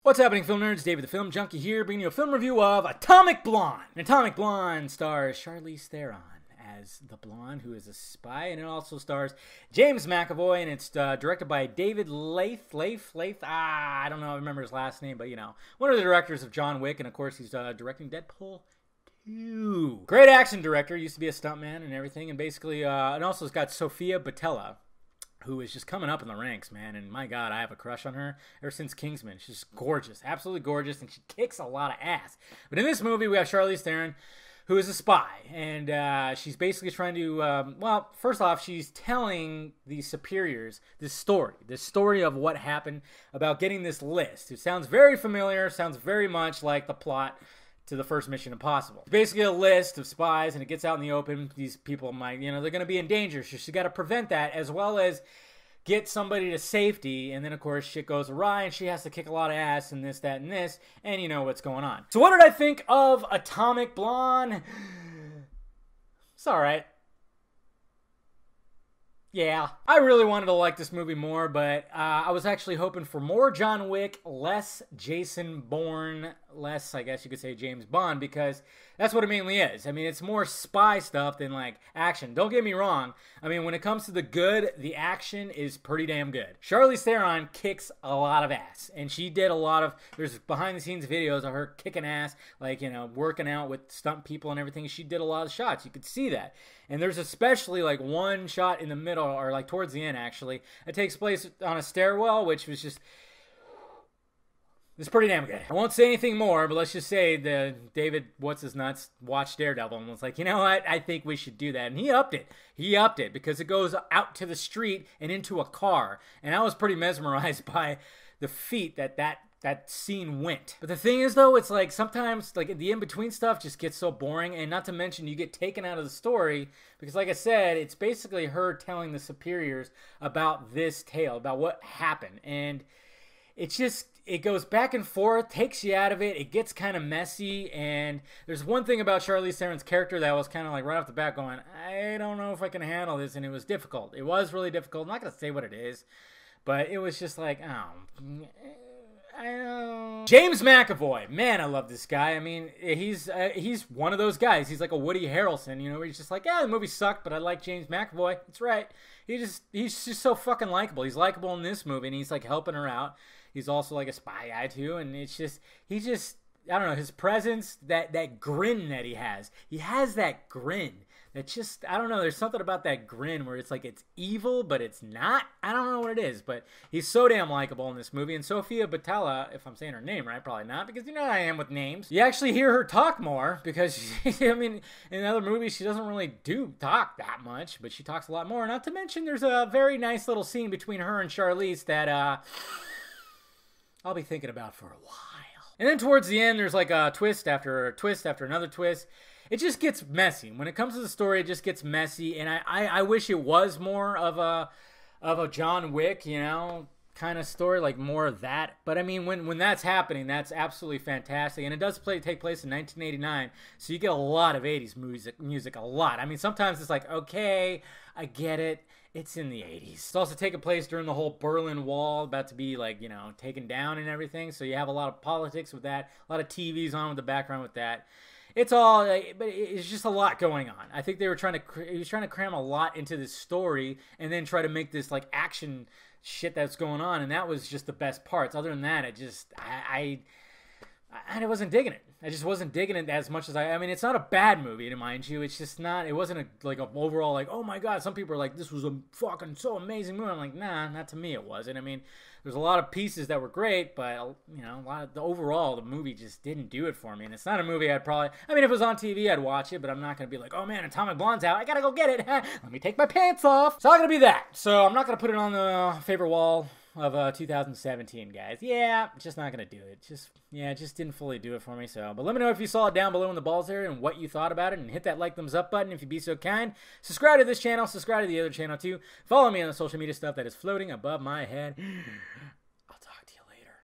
What's happening, film nerds? David the Film Junkie here, bringing you a film review of Atomic Blonde. And Atomic Blonde stars Charlize Theron as the blonde who is a spy, and it also stars James McAvoy, and it's directed by David Leith. I don't know, I remember his last name, but you know, one of the directors of John Wick, and of course he's directing Deadpool 2. Great action director, used to be a stuntman and everything, and basically, and also it's got Sofia Boutella, who is just coming up in the ranks, man. And my God, I have a crush on her ever since Kingsman. She's just gorgeous, absolutely gorgeous, and she kicks a lot of ass. But in this movie, we have Charlize Theron, who is a spy, and she's basically trying to, well, first off, she's telling the superiors this story of what happened about getting this list. It sounds very familiar, sounds very much like the plot to the first Mission Impossible. It's basically a list of spies, and it gets out in the open. These people might, you know, they're going to be in danger, so she's got to prevent that, as well as get somebody to safety, and then, of course, shit goes awry, and she has to kick a lot of ass, and this, that, and this, and you know what's going on. So what did I think of Atomic Blonde? It's alright. Yeah, I really wanted to like this movie more, but I was actually hoping for more John Wick, less Jason Bourne, less, I guess you could say, James Bond, because that's what it mainly is. I mean, it's more spy stuff than, like, action. Don't get me wrong. I mean, when it comes to the good, the action is pretty damn good. Charlize Theron kicks a lot of ass, and she did a lot of, there's behind-the-scenes videos of her kicking ass, like, you know, working out with stunt people and everything. She did a lot of shots. You could see that. And there's especially, like, one shot in the middle, or, like, towards the end, actually. It takes place on a stairwell, which was just, it's pretty damn good. I won't say anything more, but let's just say the David What's-His-Nuts watched Daredevil and was like, you know what? I think we should do that. And he upped it. He upped it because it goes out to the street and into a car. And I was pretty mesmerized by the feat that scene went. But the thing is, though, it's like sometimes, like, the in-between stuff just gets so boring, and not to mention you get taken out of the story because, like I said, it's basically her telling the superiors about this tale, about what happened. And it's just, it goes back and forth, takes you out of it, it gets kind of messy, and there's one thing about Charlize Theron's character that was kind of like right off the bat going, I don't know if I can handle this, and it was difficult. It was really difficult. I'm not going to say what it is, but it was just like, James McAvoy, man, I love this guy. I mean, he's one of those guys. He's like a Woody Harrelson, you know, where he's just like, yeah, the movie sucked, but I like James McAvoy. That's right. He's just so fucking likable. He's likable in this movie, and he's like helping her out. He's also like a spy guy too, and it's just, I don't know, his presence, that grin that he has that grin. That just, I don't know, there's something about that grin where it's like it's evil, but it's not. I don't know what it is, but he's so damn likable in this movie. And Sofia Boutella, if I'm saying her name right, probably not, because you know how I am with names. You actually hear her talk more because, I mean, in other movies, she doesn't really talk that much, but she talks a lot more. Not to mention, there's a very nice little scene between her and Charlize that I'll be thinking about for a while. And then towards the end, there's like a twist after another twist. It just gets messy. When it comes to the story, it just gets messy, and I wish it was more of a John Wick, you know, kind of story, like more of that. But I mean, when that's happening, that's absolutely fantastic, and it does take place in 1989, so you get a lot of 80s music, a lot. I mean, sometimes it's like, okay, I get it. It's in the 80s. It's also taking place during the whole Berlin Wall, about to be, like, you know, taken down and everything, so you have a lot of politics with that, a lot of TVs on with the background with that. It's all, but it's just a lot going on. I think he was trying to cram a lot into this story and then try to make this, like, action shit that's going on, and that was just the best parts. Other than that, I wasn't digging it. I just wasn't digging it as much as I mean, it's not a bad movie, to mind you. It's just not, it wasn't like an overall, like, oh my God, some people are like, this was a fucking so amazing movie. I'm like, nah, not to me it wasn't. I mean, there's a lot of pieces that were great, but, you know, a lot of the movie just didn't do it for me. And it's not a movie I'd probably, I mean, if it was on TV, I'd watch it, but I'm not going to be like, oh man, Atomic Blonde's out, I gotta go get it. Let me take my pants off. It's not going to be that. So I'm not going to put it on the favorite wall of 2017, guys. Yeah, just not gonna do it. It just didn't fully do it for me. So, but let me know if you saw it down below in the balls there and what you thought about it, and hit that like, thumbs up button if you'd be so kind. Subscribe to this channel, subscribe to the other channel too. Follow me on the social media stuff that is floating above my head.